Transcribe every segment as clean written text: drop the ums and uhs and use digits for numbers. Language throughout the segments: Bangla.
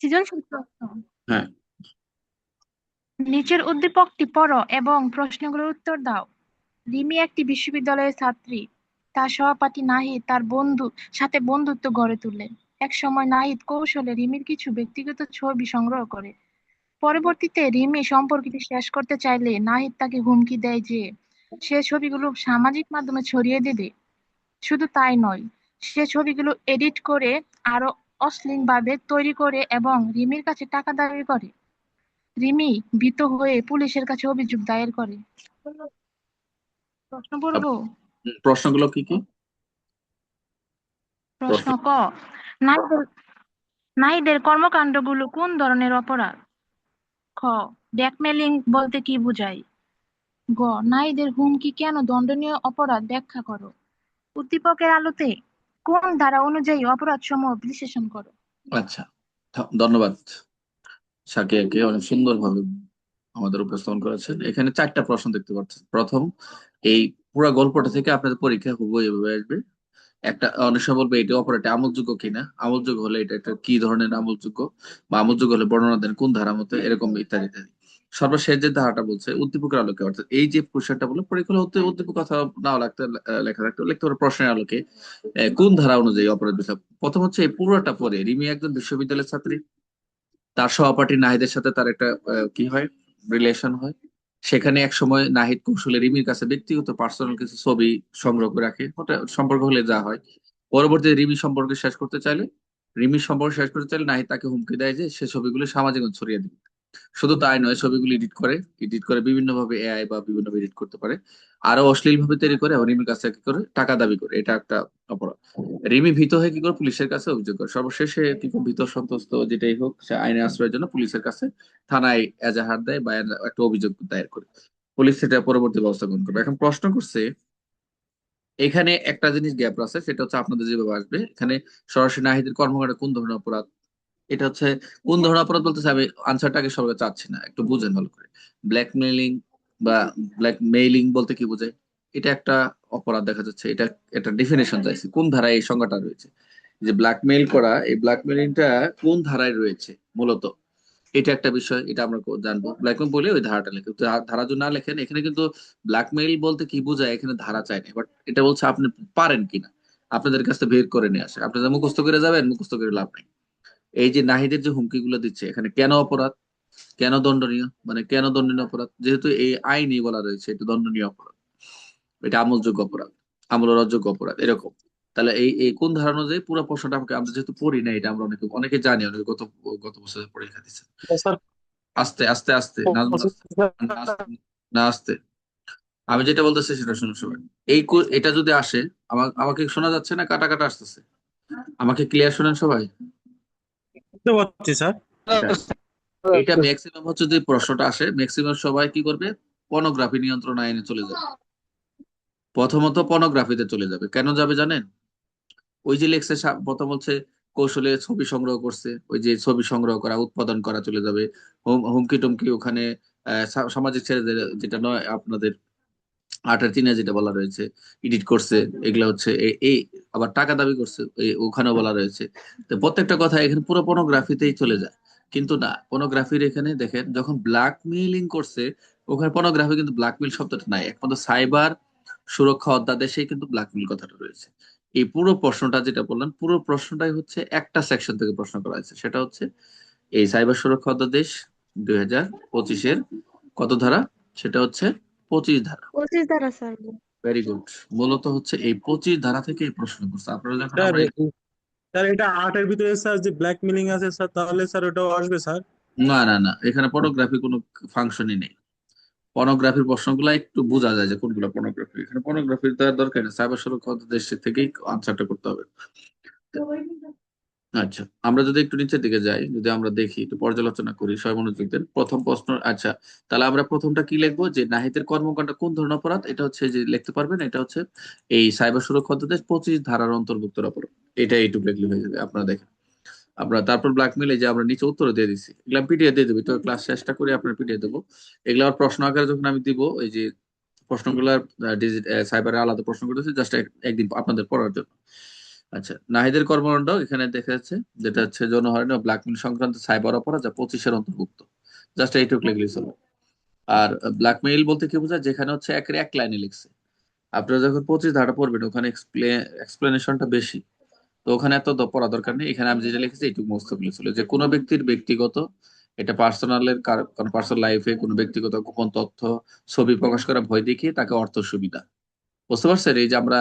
সৃজনশীল প্রশ্ন। হ্যাঁ। নিচের উদ্দীপকটি পড়ো এবং প্রশ্নগুলোর উত্তর দাও। রিমি একটি বিশ্ববিদ্যালয়ের ছাত্রী। তার সহপাঠী নাহিদ তার সাথে বন্ধুত্ব গড়ে তোলে। এক সময় নাহিদ কৌশলে রিমির কিছু ব্যক্তিগত ছবি সংগ্রহ করে। পরবর্তীতে রিমি সম্পর্কটি শেষ করতে চাইলে নাহিদ তাকে হুমকি দেয় যে সে ছবিগুলো সামাজিক মাধ্যমে ছড়িয়ে দেবে। শুধু তাই নয়, সে ছবিগুলো এডিট করে আরো অশ্লীলভাবে তৈরি করে এবং রিমির কাছে টাকা দাবি করে। রিমি ভীত হয়ে পুলিশের কাছে অভিযোগ দায়ের করে। প্রশ্ন আপ- পড়বো। প্রশ্নগুলো কি কি? প্রশ্ন প্রশ্ন। ক, নাহিদের নাহিদের কর্মকাণ্ডগুলো কোন ধরনের অপরাধ? খ, ব্ল্যাকমেলিং বলতে কি বোঝায়? গ, নারীদের হুমকি কেন দণ্ডনীয় অপরাধ ব্যাখ্যা করো। উদ্দীপকের আলোতে কোন ধারা অনুযায়ী অপরাধসমূহ বিশ্লেষণ করো। আচ্ছা, ধন্যবাদ সাকিয়াকে, অনেক সুন্দরভাবে আমাদের উপস্থাপন করেছেন। এখানে চারটা প্রশ্ন দেখতে পাচ্ছেন। প্রথম, এই পুরো গল্পটা থেকে আপনাদের পরীক্ষা হুবহু এভাবে আসবে। একটা অনেক সময় বলবে এটা অপরাধটা আমলযোগ্য কিনা, আমলযোগ্য হলে এটা একটা কি ধরনের আমলযোগ্য, বা আমলযোগ্য হলে বর্ণনা দেন কোন ধারা মতে, এরকম ইত্যাদি ইত্যাদি। সর্বশেষ যে ধারাটা বলছে উদ্দীপকের আলোকে, অর্থাৎ এই যে প্রশ্নটা বলে পরীক্ষা হতে উদ্দীপক কথা নাও লাগতে লেখা থাকতে লিখতে পারে প্রশ্নের আলোকে কোন ধারা অনুযায়ী অপরাধ বিচার। প্রথম হচ্ছে এই পুরোটা পরে রিমি একজন বিশ্ববিদ্যালয়ের ছাত্রী। তার সহপাঠী নাহিদের সাথে তার একটা কি হয়, রিলেশন হয়। সেখানে এক সময় নাহিদ কৌশলে রিমির কাছে ব্যক্তিগত পার্সোনাল কিছু ছবি সংগ্রহ করে রাখে, ওটা সম্পর্ক হলে যা হয়। পরবর্তীতে রিমি সম্পর্ক শেষ করতে চাইলে নাহিদ তাকে হুমকি দেয় যে সে ছবিগুলো সামাজিক মাধ্যমে ছড়িয়ে দিবে। শুধু তাই নয়, ছবিগুলো এডিট করে বিভিন্ন ভাবে এআই বা বিভিন্ন এডিট করতে পারে, আরো অশ্লীল ভাবে তৈরি করে এবং রিমির কাছে কি করে টাকা দাবি করে। এটা একটা অপরাধ। রিমি ভীত হয়ে কি করে পুলিশের কাছে অভিযোগ করে। সর্বশেষে কি করে ভীত সন্ত্রস্ত যেটাই হোক, সে আইনের আশ্রয়ের জন্য পুলিশের কাছে থানায় এজাহার দেয় বা একটা অভিযোগ দায়ের করে। পুলিশ সেটা পরবর্তী ব্যবস্থা গ্রহণ করবে। এখন প্রশ্ন করছে, এখানে একটা জিনিস গ্যাপ আছে, সেটা হচ্ছে আপনাদের যেভাবে আসবে এখানে সরাসরি নাহিদের কর্মকাণ্ড কোন ধরনের অপরাধ, এটা হচ্ছে কোন ধরনের অপরাধ বলতেছে, আমি আনসারটাকে সবাই চাচ্ছি না, একটু বুঝেন ভালো করে। ব্ল্যাকমেইলিং বা ব্ল্যাকমেইলিং বলতে কি বোঝায়? এটা একটা অপরাধ দেখা যাচ্ছে, এটা একটা ডেফিনেশন চাইছে কোন ধারায় এই সংজ্ঞাটা রয়েছে। যে ব্ল্যাকমেইল করা, এই ব্ল্যাকমেইলিংটা কোন ধারায় রয়েছে মূলত, এটা একটা বিষয়, এটা আমরা জানবো। ব্ল্যাকমেইল বলে ওই ধারাটা লেখে, তো ধারা যদি না লেখেন এখানে কিন্তু ব্ল্যাকমেইল বলতে কি বোঝায় এখানে ধারা চাই না, বাট এটা বলছে আপনি পারেন কিনা আপনাদের কাছে বের করে নিয়ে আসে। আপনারা মুখস্থ করে যাবেন, মুখস্থ করে লাভ নেই। এই যে নাহিদের যে হুমকি গুলো দিচ্ছে এখানে কেন অপরাধ, কেন দণ্ডনীয়, মানে কেন দণ্ডনীয় অপরাধ, যেহেতু এই আইনই বলা রয়েছে এটা দণ্ডনীয় অপরাধ, এটা আমলযোগ্য অপরাধ, আমলযোগ্য অপরাধ এরকম। তাহলে এই এই কোন ধারা অনুযায়ী পুরো প্রশ্নটা আমাকে, আমরা যেহেতু পড়ি না এটা, আমরা অনেকে অনেকে জানি, অনেকে গত গত বছর পরীক্ষা দিচ্ছে। স্যার, আস্তে আস্তে আস্তে নাজমুল, আস্তে না আস্তে, না আস্তে। আমি যেটা বলতেছি সেটা শুনুন সবাই। এটা যদি আসে, আমাকে শোনা যাচ্ছে না, কাটা কাটা আসতেছে? আমাকে ক্লিয়ার শোনেন সবাই? বুঝতে পারছি স্যার। আচ্ছা, এটা ম্যাক্সিমাম হচ্ছে যে প্রশ্নটা আসে ম্যাক্সিমাম সবাই কি করবে, পর্নোগ্রাফি নিয়ন্ত্রণ আইনে চলে যাবে। প্রথমত পর্নোগ্রাফিতে চলে যাবে, কেন যাবে জানেন? ওই যে লেখছে প্রথম হচ্ছে কৌশলে ছবি সংগ্রহ করছে, ওই যে ছবি সংগ্রহ করা উৎপাদন করা চলে যাবে। হুমকি টুমকি ওখানে সামাজিক ছেড়ে যেটা নয় আপনাদের আর্টের চিহ্নে যেটা বলা রয়েছে, এডিট করছে, এগুলা হচ্ছে এই আবার টাকা দাবি করছে ওখানেও বলা রয়েছে। তো প্রত্যেকটা কথা এখানে পুরো পর্নোগ্রাফিতেই চলে যায়। কিন্তু না, পর্নোগ্রাফির এখানে দেখেন যখন ব্ল্যাকমেইলিং করছে, ওখানে পর্নোগ্রাফি কিন্তু ব্ল্যাকমেইল শব্দটা নাই, একমাত্র সাইবার সুরক্ষা অধ্যাদেশেই কিন্তু ব্ল্যাকমেইল কথাটা রয়েছে। এই পুরো প্রশ্নটা যেটা বললাম, পুরো প্রশ্নটাই হচ্ছে একটা সেকশন থেকে প্রশ্ন করা হয়েছে, সেটা হচ্ছে এই সাইবার সুরক্ষা অধ্যাদেশ 2025-এর কত ধারা, সেটা হচ্ছে 25 ধারা। 25 দ্বারা স্যার। Very good. মূলত হচ্ছে এই 25 ধারা থেকে এই প্রশ্ন করছে। আপনারা যখন স্যার, আমরা স্যার এটা আর্টের ভিতরে স্যার যে ব্ল্যাক মিলিং আছে স্যার, তাহলে স্যার ওটাও আসবে স্যার? না না না, এখানে পর্নোগ্রাফি কোনো ফাংশনই নেই। পর্নোগ্রাফির প্রশ্নগুলো একটু বোঝা যায় যে কোনগুলো পর্নোগ্রাফি, এখানে পর্নোগ্রাফির দেওয়ার দরকার নেই, সাইবার সুরক্ষা দেশ থেকেই আনসারটা করতে হবে। আচ্ছা, আমরা যদি একটু নিচের দিকে যাই, যদি আমরা দেখি একটু পর্যালোচনা করি সবাই মনোযোগ দেন। প্রথম প্রশ্ন, আচ্ছা তাহলে আমরা প্রথমটা কি লিখবো, যে নাহিদের কর্মকাণ্ড কোন ধরনের অপরাধ, এটা হচ্ছে যে লিখতে পারবেন, এটা হচ্ছে এই সাইবার সুরক্ষা অধ্যাদেশ 25 ধারার অন্তর্ভুক্ত অপরাধ। এটা এইটুকু লিখলে হয়ে যাবে। আপনারা দেখেন, আমরা তারপর ব্ল্যাকমেল, এই যে আমরা নিচে উত্তর দিয়ে দিচ্ছি, এগুলো পিডিএফ দিয়ে দেবো, তো ক্লাস চেষ্টা করি আপনার পিডিএফ দেবো। এগুলো আর প্রশ্ন আকারে যখন আমি দিব, এই যে প্রশ্নগুলো সাইবারে আলাদা প্রশ্ন করতেছি জাস্ট একদিন আপনাদের পড়ার জন্য। আচ্ছা, নাহিদের কর্মকাণ্ড এখানে দেখা যাচ্ছে, যেটা হচ্ছে যৌন হয়রানি ও ব্ল্যাকমেইল সংক্রান্ত সাইবার অপরাধ, যা 25-এর অন্তর্ভুক্ত। জাস্ট এইটুকু লিখলেই চলবে। আর ব্ল্যাকমেইল বলতে কি বোঝায়, যেখানে হচ্ছে একের এক লাইনে লিখছে। আপনারা যখন 25 ধারা পড়বেন ওখানে এক্সপ্লেনেশনটা বেশি, তো ওখানে এত পড়া দরকার নেই। এখানে আমি যেটা লিখেছি এইটুকু মুখস্থ করলে ছিল, যে কোনো ব্যক্তির ব্যক্তিগত, এটা পার্সোনালের কোনো পার্সোনাল লাইফে কোনো ব্যক্তিগত গোপন তথ্য, ছবি প্রকাশ করা ভয় দেখিয়ে তাকে অর্থ সুবিধা, বুঝতে পারছেন? এই যে আমরা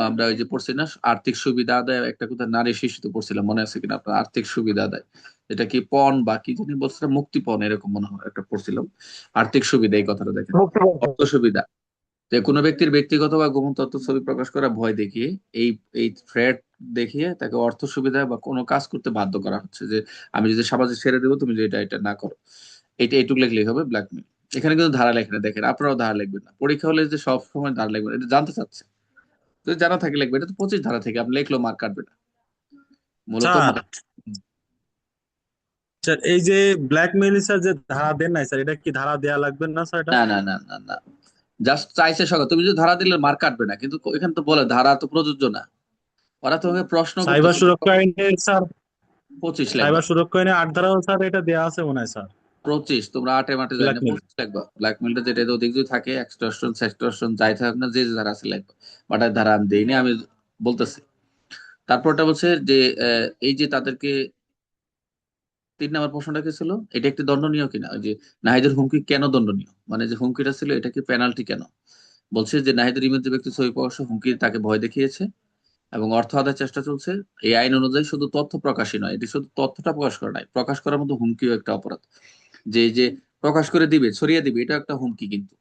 আমরা ওই যে পড়ছি না, আর্থিক সুবিধা আদায়, একটা কথা নারী শিশুতে পড়ছিলাম, মনে আছে কিনা আপনার? আর্থিক সুবিধা আদায়, এটা কি পণ বা কি জানি বলছিলাম, মুক্তিপণ এরকম মনে হয় একটা পড়ছিলাম। আর্থিক সুবিধা এই কথাটা দেখেন, মুক্তিপণ। অর্থ সুবিধা। যে কোনো ব্যক্তির ব্যক্তিগত বা গোপন তথ্য ছবি প্রকাশ করা ভয় দেখিয়ে, এই এই থ্রেট দেখিয়ে তাকে অর্থ সুবিধা বা কোনো কাজ করতে বাধ্য করা হচ্ছে, যে আমি যদি সমাজে ছেড়ে দেবো, তুমি যদি এটা না করো। এটা এইটুকু লিখলেই হবে ব্ল্যাকমেল। এখানে কিন্তু ধারা লেখে না, দেখেন আপনারাও ধারা লিখবেন না, পরীক্ষা হলে যে সব সময় ধারা লিখবেন, এটা জানতে চাচ্ছে। যদি জানা থাকে লিখবে, এটা তো 25 ধারা থেকে, আপনি লিখলেও মার্ক কাটবে না মূলত স্যার স্যার এই যে ব্ল্যাকমেইল স্যার যে ধারা দেন নাই স্যার, এটা কি ধারা দেয়া লাগবে না স্যার এটা? না না না না না, জাস্ট চাইছে সকাল, তুমি যদি ধারা দিলে মার্ক কাটবে না, কিন্তু এখানে তো বলে ধারা তো প্রযোজ্য না, ওরা তোমাকে প্রশ্ন সাইবার করতেছে। সুরক্ষা আইনে স্যার, 25 লিখবা, সাইবার সুরক্ষা আইনে 8 ধারাও স্যার এটা দেয়া আছে মনে হয় স্যার। 25, তোমরা আটে মাঠে যাই না, ব্ল্যাকমেইল। 25 লিখবা। ব্ল্যাকমেলটা যেটা অধিক যদি থাকে, এক্সটর্শন সেক্সটর্শন যাই থাকুক না, যে যে ধারা আছে লিখবা। বাট আর ধারা আমি দেইনি, আমি বলতেছি। তারপরটা বলছে যে এই যে তাদেরকে 3 নম্বর প্রশ্নটা কি ছিল, এটা একটি দণ্ডনীয় কিনা, ওই যে নাহিদের হুমকি কেন দণ্ডনীয়, মানে যে হুমকিটা ছিল এটা কি পেনাল্টি কেন। বলছে যে নাহিদের ইমেজ ব্যক্তি ছবি প্রকাশ হুমকি তাকে ভয় দেখিয়েছে এবং অর্থ আদায়ের চেষ্টা চলছে। এই আইন অনুযায়ী শুধু তথ্য প্রকাশই নয়, এটি শুধু তথ্যটা প্রকাশ করা নয়, প্রকাশ করার মতো হুমকিও একটা অপরাধ। যে যে প্রকাশ করে দিবে, ছড়িয়ে দিবে, এটা একটা হুমকি। কিন্তু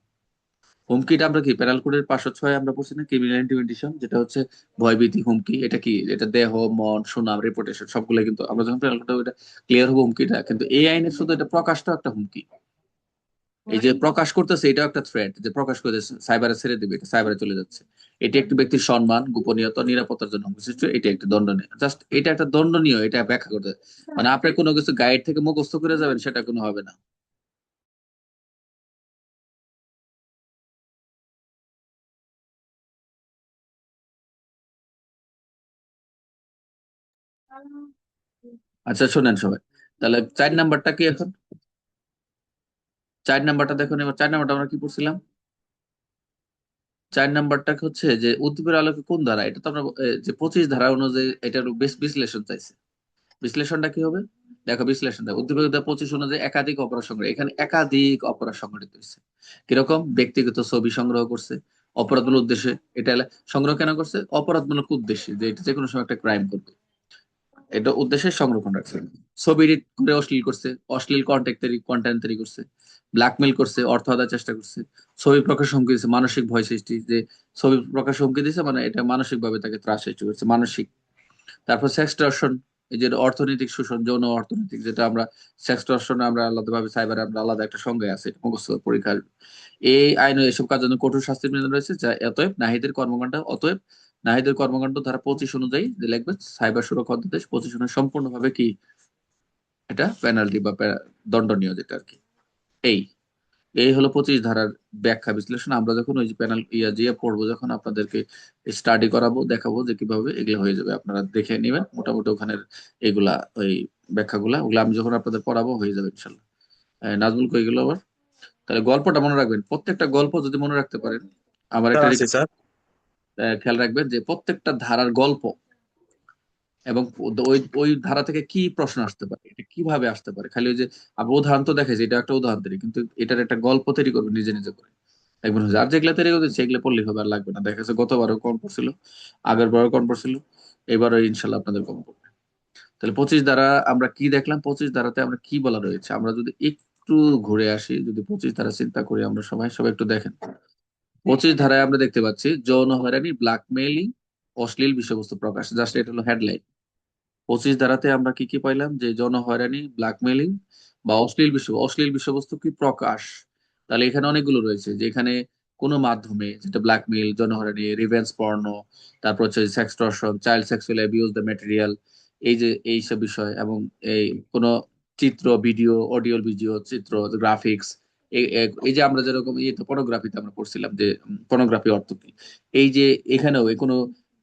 হুমকিটা আমরা কি প্যানাল কোডের 506 আমরা পড়ছি না, ক্রিমিনাল ইন্টিমিডেশন, যেটা হচ্ছে ভয়ভীতি হুমকি। এটা কি, এটা দেহ, মন, সুনাম, রেপুটেশন সবগুলো কিন্তু আমরা যখন প্যানাল কোডে ওটা ক্লিয়ার হবো হুমকিটা। কিন্তু এই আইনের শুধু এটা প্রকাশটা একটা হুমকি। এই যে প্রকাশ করতেছে এটাও একটা থ্রেট, যে প্রকাশ করে সাইবারে ছেড়ে দিবে, এটা সাইবারে চলে যাচ্ছে। এটি একটি ব্যক্তির সম্মান, গোপনীয়তা, নিরাপত্তার জন্য হুমকি সৃষ্টি, এটা একটি দণ্ডনীয়। জাস্ট এটা একটা দণ্ডনীয়, এটা ব্যাখ্যা করতে, মানে আপনি কোনো কিছু গাইড থেকে মুখস্থ করে যাবেন সেটা কোনো হবে না। আচ্ছা শোনেন সবাই, তাহলে 4 নাম্বারটা কি এখন? 4 নাম্বারটা দেখুন, এবার 4 নাম্বারটা আমরা কি পড়ছিলাম? 4 নাম্বারটা হচ্ছে যে উদ্দীপকের আলোকে কোন ধারা, এটা তো আমরা যে 25 ধারা অনুযায়ী এটার বিশ্লেষণ চাইছে। বিশ্লেষণটা কি হবে? দেখো বিশ্লেষণ দেখো, উদ্দীপক 25 অনুযায়ী একাধিক অপরাধ সংগ্রহ, এখানে একাধিক অপরাধ সংঘটিত হয়েছে। কিরকম? ব্যক্তিগত ছবি সংগ্রহ করছে অপরাধমূলক উদ্দেশ্যে। এটা সংগ্রহ কেন করছে? অপরাধমূলক উদ্দেশ্যে, যে এটা যে কোনো সময় একটা ক্রাইম করবে, এটা উদ্দেশ্যে সংরক্ষণ রাখছে। ছবি এডিট করে অশ্লীল করছে, অশ্লীল কন্টেন্ট তৈরি করছে, ব্ল্যাকমেল করছে, অর্থ আদায়ের চেষ্টা করছে, ছবি প্রকাশ হুমকি দিচ্ছে, মানসিক ভয় সৃষ্টি, যে ছবি প্রকাশ হুমকি দিচ্ছে মানে এটা মানসিক ভাবে তাকে ত্রাস সৃষ্টি করছে, মানসিক। তারপর সেক্সটর্শন, এই যে অর্থনৈতিক শোষণ, যৌন অর্থনৈতিক, যেটা আমরা সেক্সটর্শন আমরা আলাদাভাবে সাইবারে আমরা আলাদা একটা সংজ্ঞা আছে, এটা মুখস্থ পরীক্ষার। এই আইনে এসব কাজের জন্য কঠোর শাস্তির বিধান রয়েছে, যা অতএব নাহিদের কর্মকাণ্ড ধারা 25 অনুযায়ী যে লিখবে সাইবার সুরক্ষা অধ্যাদেশ 25 অনুযায়ী সম্পূর্ণভাবে কি, এটা পেনাল্টি বা দণ্ডনীয়, যেটা আর কি। এই এই হলো 25 ধারার ব্যাখ্যা বিশ্লেষণ। আমরা যখন ওই যে প্যানেল যে পড়বো, যখন আপনাদেরকে স্টাডি করাবো, দেখাবো যে কিভাবে এগুলো হয়ে যাবে, আপনারা দেখে নেবেন মোটামুটি ওখানের এগুলা, ওই ব্যাখ্যাগুলা, ওগুলো আমি যখন আপনাদের পড়াবো হয়ে যাবে ইনশাল্লাহ। নাজমুল কই গেল আবার? তাহলে গল্পটা মনে রাখবেন, প্রত্যেকটা গল্প যদি মনে রাখতে পারেন, আমার স্যার একটা আছে স্যার। খেয়াল রাখবেন যে প্রত্যেকটা ধারার গল্প এবং ওই ওই ধারা থেকে কি প্রশ্ন আসতে পারে, এটা কিভাবে আসতে পারে, খালি ওই যে আমরা উদাহরণ তো দেখেছি, এটা একটা উদাহরণ তৈরি, কিন্তু এটার একটা গল্প তৈরি করবে নিজে নিজে করে, দেখবেন হচ্ছে। আর যেগুলা তৈরি করছে সেগুলো পড়লেই হবে, আর লাগবে না। দেখা যাচ্ছে গতবারও কম পড়ছিল, আগের বারও কম পড়ছিল, এবারও ইনশাল্লাহ আপনাদের কম পড়বে। তাহলে 25 ধারা আমরা কি দেখলাম, 25 ধারাতে আমরা কি বলা রয়েছে, আমরা যদি একটু ঘুরে আসি, যদি 25 ধারা চিন্তা করি আমরা সবাই সবাই একটু দেখেন। 25 ধারায় আমরা দেখতে পাচ্ছি যৌন হয়রানি, ব্ল্যাকমেইলিং, অশ্লীল বিষয়বস্তু প্রকাশ, জাস্ট এটা হলো হেডলাইন। 25 ধারাতে আমরা কি কি পাইলাম, যে যৌন হয়রানি, ব্ল্যাকমেইলিং বা অশ্লীল বিষয়বস্তু কি প্রকাশ। তাহলে এখানে অনেকগুলো রয়েছে, যে এখানে কোনো মাধ্যমে, যেটা ব্ল্যাকমেইল, যৌন হয়রানি, রিভেঞ্জ পর্ন, তারপর হচ্ছে sextortion, child sexual abuse, the material, এই যে এইসব বিষয়, এবং এই কোনো চিত্র, ভিডিও, অডিও ভিডিও, চিত্র, গ্রাফিক্স, এই যে আমরা যেরকম এই তো পর্নোগ্রাফিতে আমরা পড়ছিলাম যে পর্নোগ্রাফি অর্থ কি, এই যে এখানেও কোনো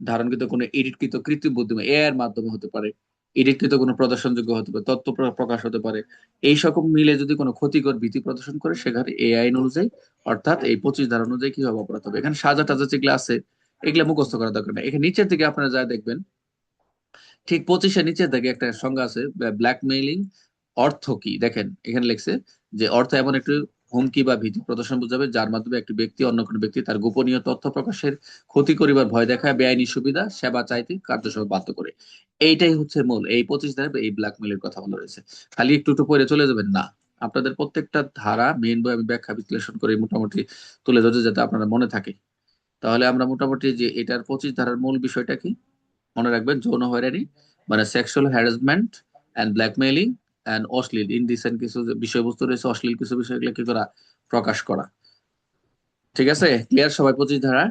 ধারণকৃত কোনো এডিটকৃত কৃত্রিম বুদ্ধিমত্তা এআই এর মাধ্যমে হতে পারে, এডিটকৃত কোনো প্রদর্শনযোগ্য হতে পারে, তথ্য প্রকাশ হতে পারে, এই সকল মিলে যদি কোনো ক্ষতিকর ভীতি প্রদর্শন করে সেখানে এ আইন অনুযায়ী অর্থাৎ এই 25 ধারা অনুযায়ী কি হবে অপরাধ হবে। এখানে সাজা টাজা যেগুলো আছে এগুলা মুখস্থ করা দরকার না। এখানে নিচের দিকে আপনারা যা দেখবেন ঠিক 25-এর নিচের দিকে একটা সংজ্ঞা আছে ব্ল্যাকমেইলিং অর্থ কি। দেখেন এখানে লিখছে যে অর্থ এমন একটি হুমকি বা ভীতি প্রদর্শন বোঝাবে যার মাধ্যমে একটি ব্যক্তি অন্য কোনো ব্যক্তি তার গোপনীয় তথ্য প্রকাশের ক্ষতি করিবার ভয় দেখায় বেআইনি সুবিধা সেবা চাইতে কার্যসময় বাধ্য করে। এইটাই হচ্ছে মূল এই 25 ধারা এই ব্ল্যাকমেইলের কথা বলা রয়েছে। খালি একটু একটু পড়ে চলে যাবেন না, আপনাদের প্রত্যেকটা ধারা মেইন বই আমি ব্যাখ্যা বিশ্লেষণ করে মোটামুটি তুলে ধরতে যাতে আপনারা মনে থাকে। তাহলে আমরা মোটামুটি যে এটার 25 ধারার মূল বিষয়টা কি মনে রাখবেন, যৌন হয়রানি মানে sexual harassment and blackmailing and অশ্লীল ইনডিসেন্ট কিছু যে বিষয়বস্তু রয়েছে, অশ্লীল কিছু বিষয়গুলো কি করা প্রকাশ করা। ঠিক আছে, ক্লিয়ার সবাই 25 ধারা?